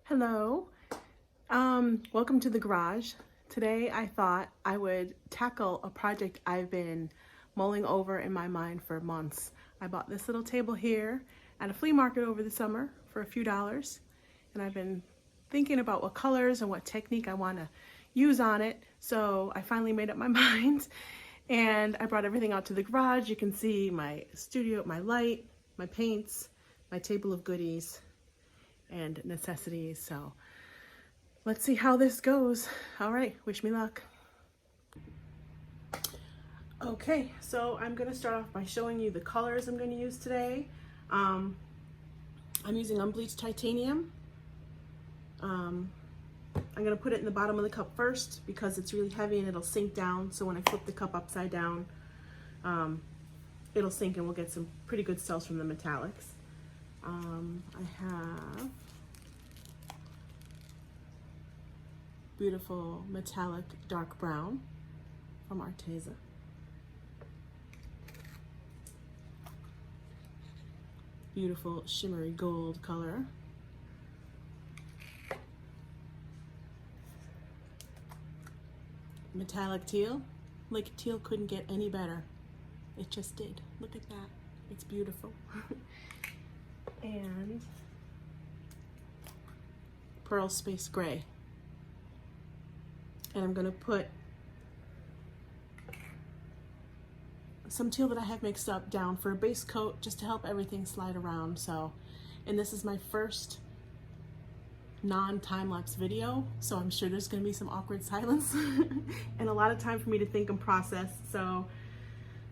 Hello. Welcome to the garage. Today I thought I would tackle a project I've been mulling over in my mind for months. I bought this little table here at a flea market over the summer for a few dollars, and I've been thinking about what colors and what technique I want to use on it. So I finally made up my mind and I brought everything out to the garage. You can see my studio, my light, my paints, my table of goodies and necessities. So let's see how this goes. All right, wish me luck. Okay, so I'm gonna start off by showing you the colors I'm gonna use today. I'm using unbleached titanium. I'm gonna put it in the bottom of the cup first because it's really heavy and it'll sink down. So when I flip the cup upside down, it'll sink and we'll get some pretty good cells from the metallics. I have beautiful metallic dark brown from Arteza. Beautiful shimmery gold color. Metallic teal. Like teal couldn't get any better. It just did. Look at that. It's beautiful. And pearl space gray. And I'm gonna put some teal that I have mixed up down for a base coat just to help everything slide around. So, and this is my first non-time-lapse video, so I'm sure there's gonna be some awkward silence and a lot of time for me to think and process. So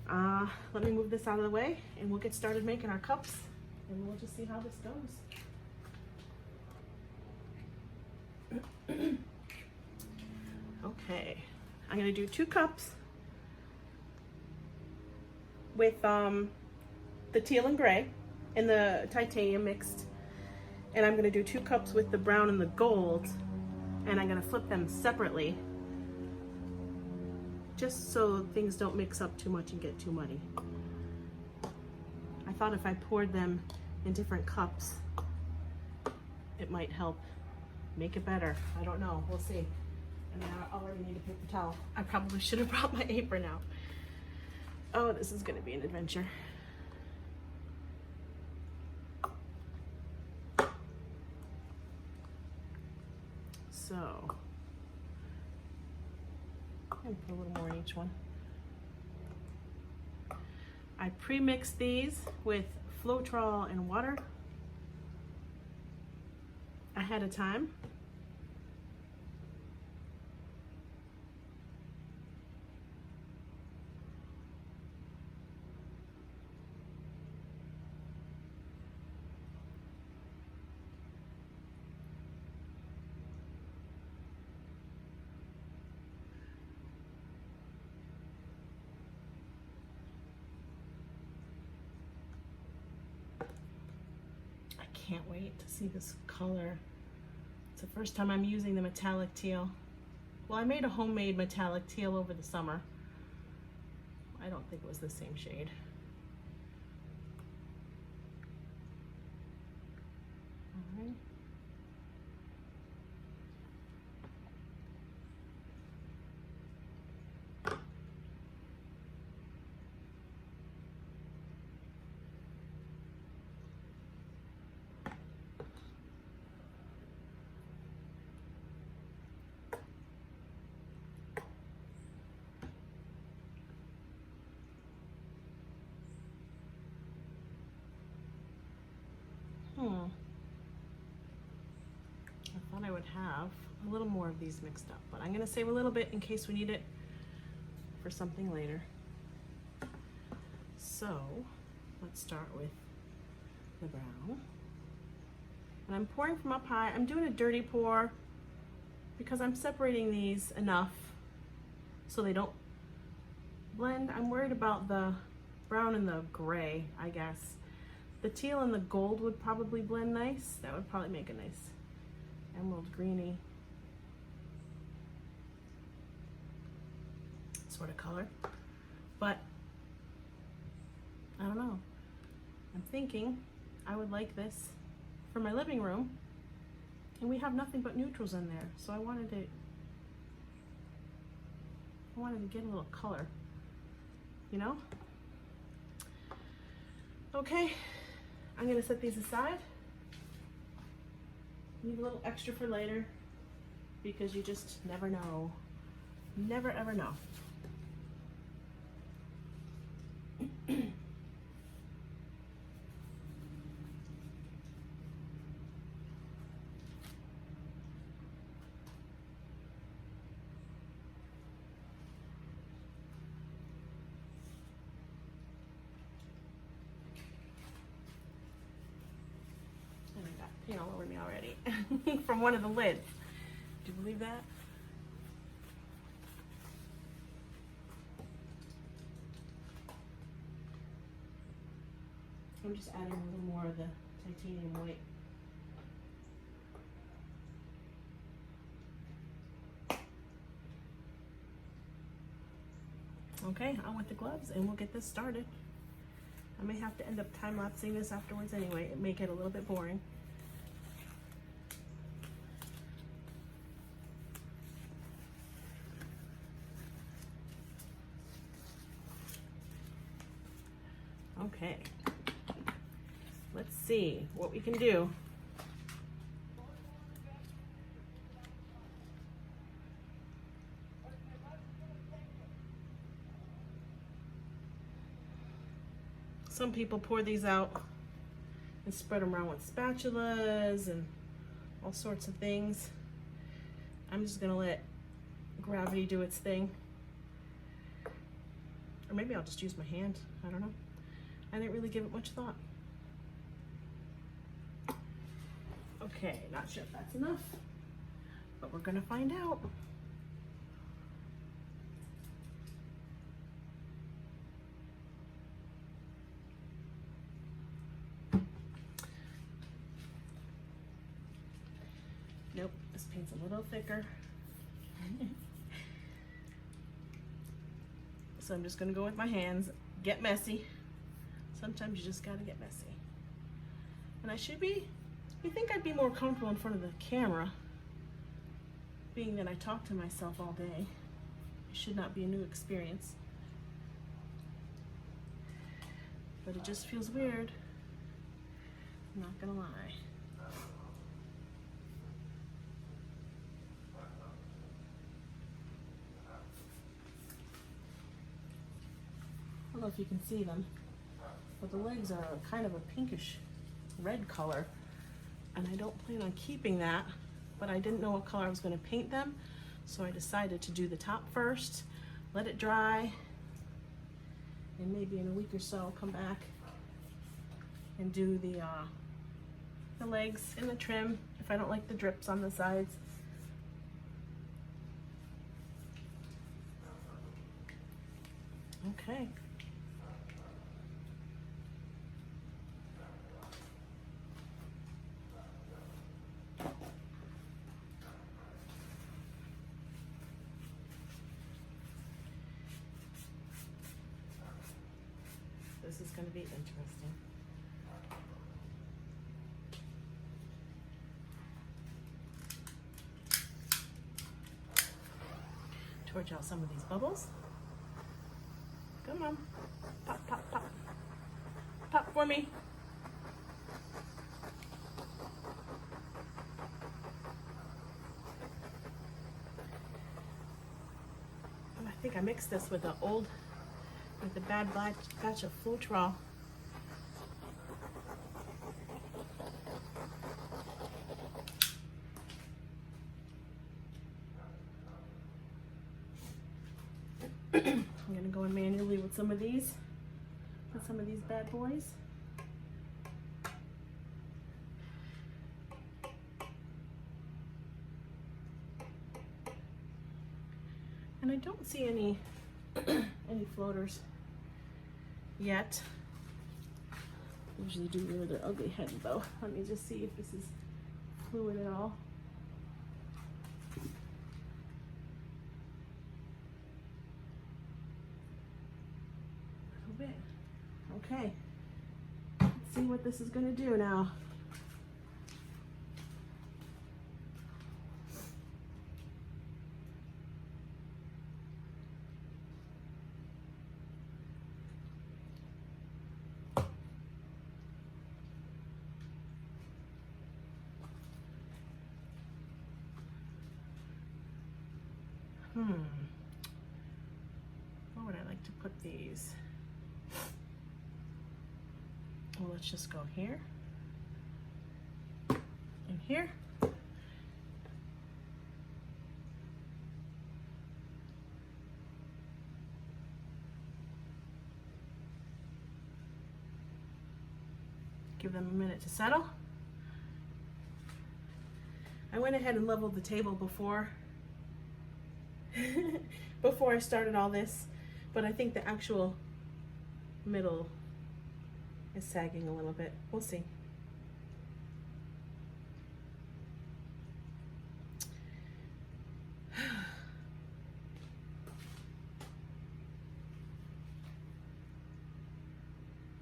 let me move this out of the way and we'll get started making our cups and we'll just see how this goes. Okay, I'm gonna do 2 cups with the teal and gray and the titanium mixed, and I'm gonna do 2 cups with the brown and the gold, and I'm gonna flip them separately just so things don't mix up too much and get too muddy. I thought if I poured them in different cups it might help make it better. I don't know, we'll see. I mean, I already need a paper towel. I probably should have brought my apron out. Oh, this is gonna be an adventure. So, I'm gonna put a little more in each one. I pre-mixed these with Floetrol and water ahead of time. Can't wait to see this color. It's the first time I'm using the metallic teal. Well, I made a homemade metallic teal over the summer. I don't think it was the same shade. All right. I thought I would have a little more of these mixed up, but I'm gonna save a little bit in case we need it for something later. So let's start with the brown. And I'm pouring from up high. I'm doing a dirty pour because I'm separating these enough so they don't blend. I'm worried about the brown and the gray, I guess. The teal and the gold would probably blend nice. That would probably make a nice emerald greeny sort of color. But I don't know. I'm thinking I would like this for my living room And we have nothing but neutrals in there, so I wanted to get a little color, you know? Okay, I'm gonna set these aside. Leave a little extra for later because you just never know. Never ever know. Paint all over me already from one of the lids. Do you believe that? I'm just adding a little more of the titanium white. Okay, on with the gloves and we'll get this started. I may have to end up time-lapsing this afterwards anyway. It may get a little bit boring. Okay, let's see what we can do. Some people pour these out and spread them around with spatulas and all sorts of things. I'm just gonna let gravity do its thing. Or maybe I'll just use my hand, I don't know. I didn't really give it much thought. Okay, not sure if that's enough, but we're gonna find out. Nope, this paint's a little thicker. So I'm just gonna go with my hands, get messy. Sometimes you just gotta get messy. And you think I'd be more comfortable in front of the camera, being that I talk to myself all day. It should not be a new experience. But it just feels weird. I'm not gonna lie. I don't know if you can see them, but the legs are kind of a pinkish red color, and I don't plan on keeping that, but I didn't know what color I was going to paint them, so I decided to do the top first, let it dry, and maybe in a week or so I'll come back and do the legs and the trim if I don't like the drips on the sides. Okay. This is going to be interesting. Torch out some of these bubbles. Come on. Pop, pop, pop. Pop for me. Oh, I think I mixed this with the bad batch of Floetrol. I'm gonna go in manually with some of these bad boys. And I don't see any floaters yet. Usually do rear their ugly heads though. Let me just see if this is fluid at all. A little bit. Okay. Let's see what this is going to do now. Where would I like to put these? Well, let's just go here and here. Give them a minute to settle. I went ahead and leveled the table before before I started all this, but I think the actual middle is sagging a little bit. We'll see.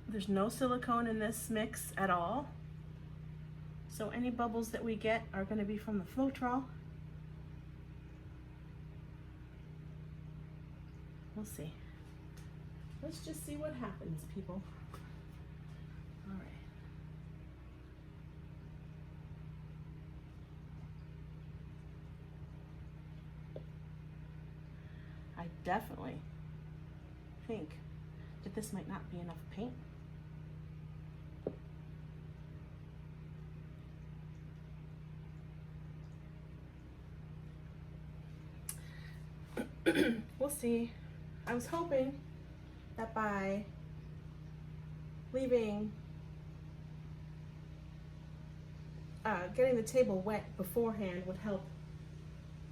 There's no silicone in this mix at all. So any bubbles that we get are going to be from the Floetrol. We'll see. Let's just see what happens, people. All right. I definitely think that this might not be enough paint. We'll see. I was hoping that by leaving, getting the table wet beforehand would help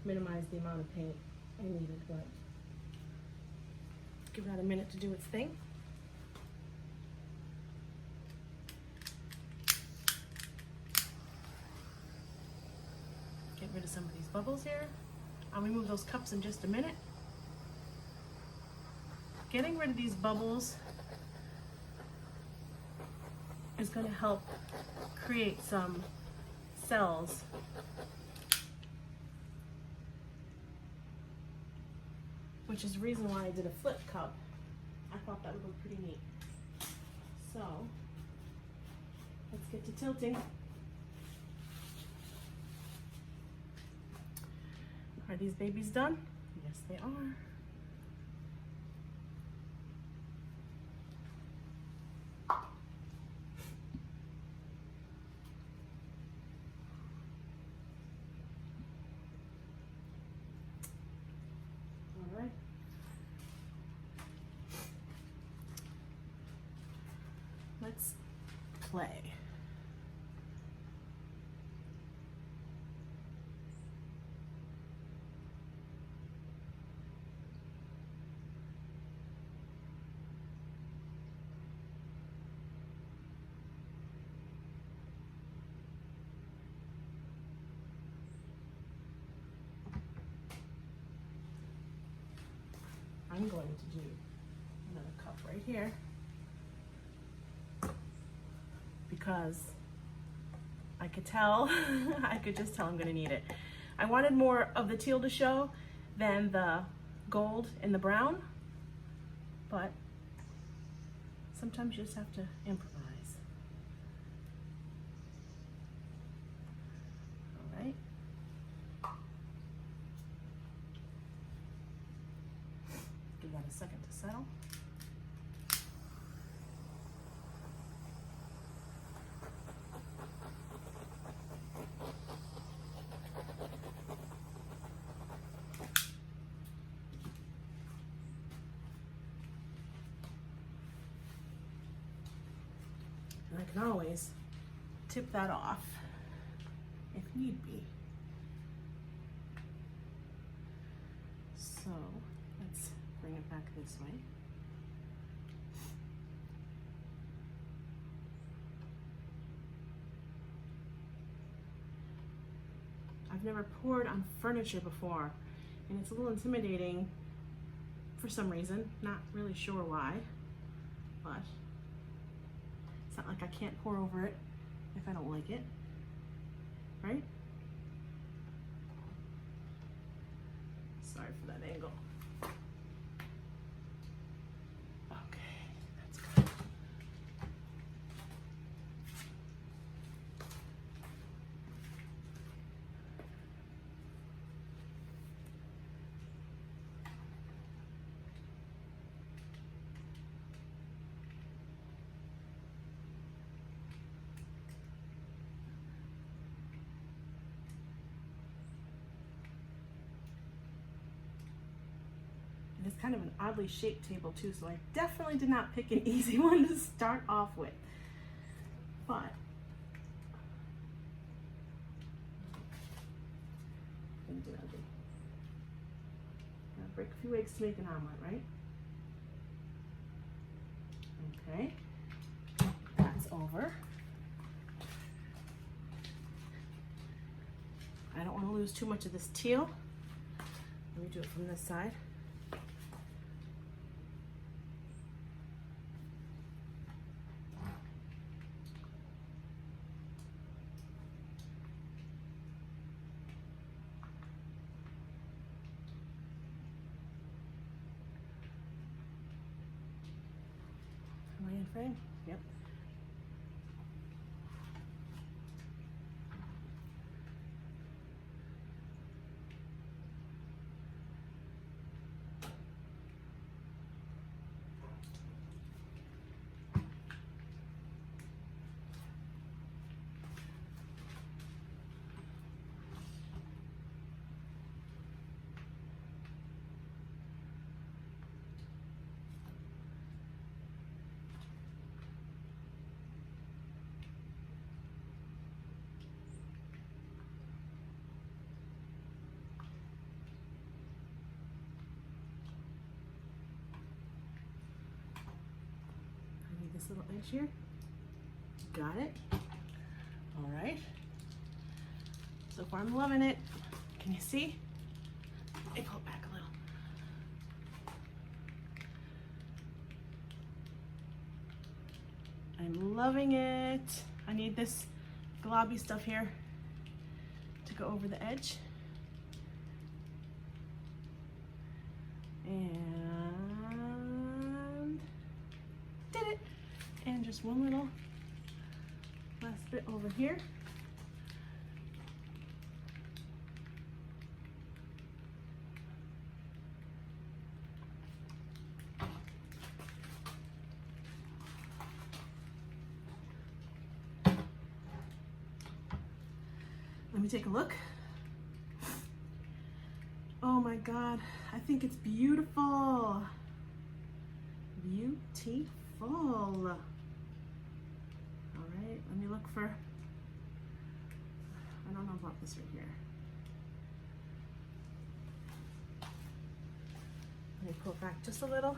minimize the amount of paint I needed, but give that a minute to do its thing. Get rid of some of these bubbles here. I'll remove those cups in just a minute. Getting rid of these bubbles is going to help create some cells. Which is the reason why I did a flip cup. I thought that would look pretty neat. So, let's get to tilting. Are these babies done? Yes, they are. All right. Let's play. I'm going to do another cup right here because I could tell, I could just tell I'm going to need it. I wanted more of the teal to show than the gold and the brown, but sometimes you just have to improvise. All right. Give that a second to settle. And I can always tip that off if need be. So let's bring it back this way. I've never poured on furniture before, and it's a little intimidating for some reason, not really sure why, but it's not like I can't pour over it if I don't like it, right? Sorry for that angle. Okay, that's good. it's kind of an oddly shaped table too, so I definitely did not pick an easy one to start off with. But gotta break a few eggs to make an omelet, right? Okay, that's over. I don't want to lose too much of this teal. Let me do it from this side. Am I in frame? Yep. This little edge here. Got it. All right. So far I'm loving it. Can you see? Let me pull it back a little. I'm loving it. I need this globby stuff here to go over the edge. And did it. And just one little last bit over here. Let me take a look. Oh my God, I think it's beautiful. Beautiful. All right, let me look for, I don't know about this right here. Let me pull it back just a little.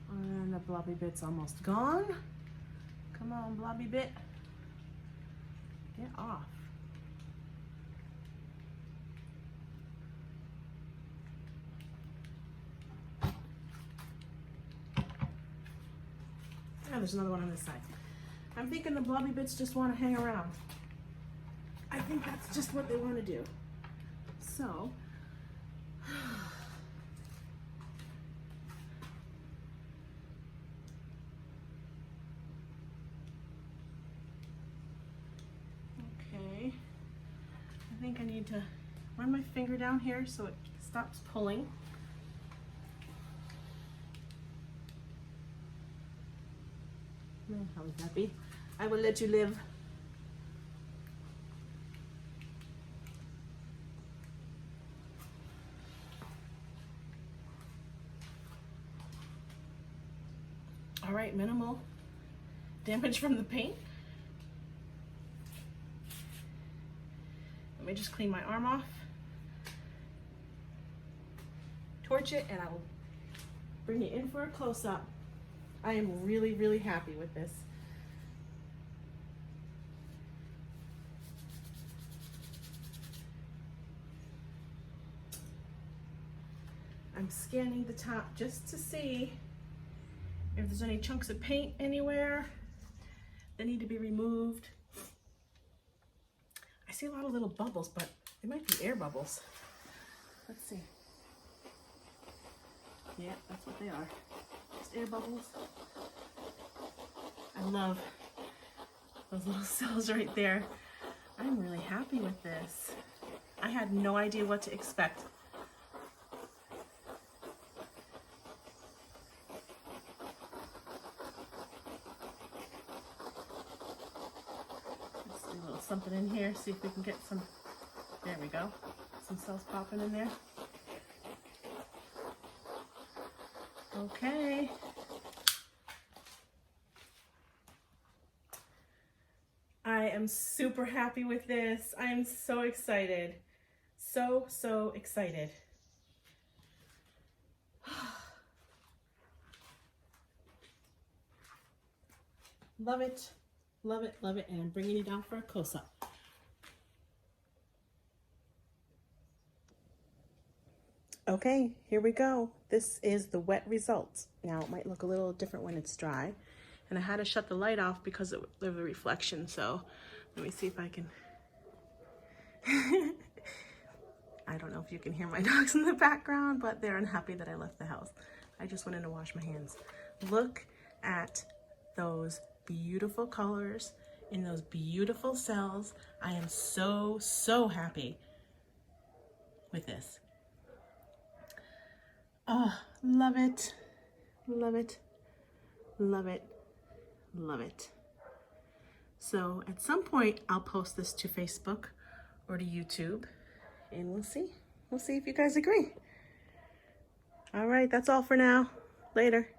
And the blobby bit's almost gone. Come on, blobby bit. Get off. And there's another one on this side. I'm thinking the blobby bits just want to hang around. I think that's just what they want to do. So, okay, I think I need to run my finger down here so it stops pulling. How would that be? I will let you live. All right, minimal damage from the paint. Let me just clean my arm off, torch it, and I will bring it in for a close-up. I am really, really happy with this. I'm scanning the top just to see if there's any chunks of paint anywhere that need to be removed. I see a lot of little bubbles, but it might be air bubbles. Let's see. Yeah, that's what they are. Just air bubbles. I love those little cells right there. I'm really happy with this. I had no idea what to expect. Let's do a little something in here, see if we can get some, there we go, some cells popping in there. Okay. I am super happy with this. I am so excited. So excited. Love it, love it, love it. And I'm bringing you down for a close-up. Okay, here we go. This is the wet result. Now it might look a little different when it's dry. And I had to shut the light off because of the reflection. So let me see if I can. I don't know if you can hear my dogs in the background, but they're unhappy that I left the house. I just went in to wash my hands. Look at those beautiful colors in those beautiful cells. I am so happy with this. Oh, love it, love it, love it, love it. So at some point I'll post this to Facebook or to YouTube and we'll see if you guys agree. All right, that's all for now. Later.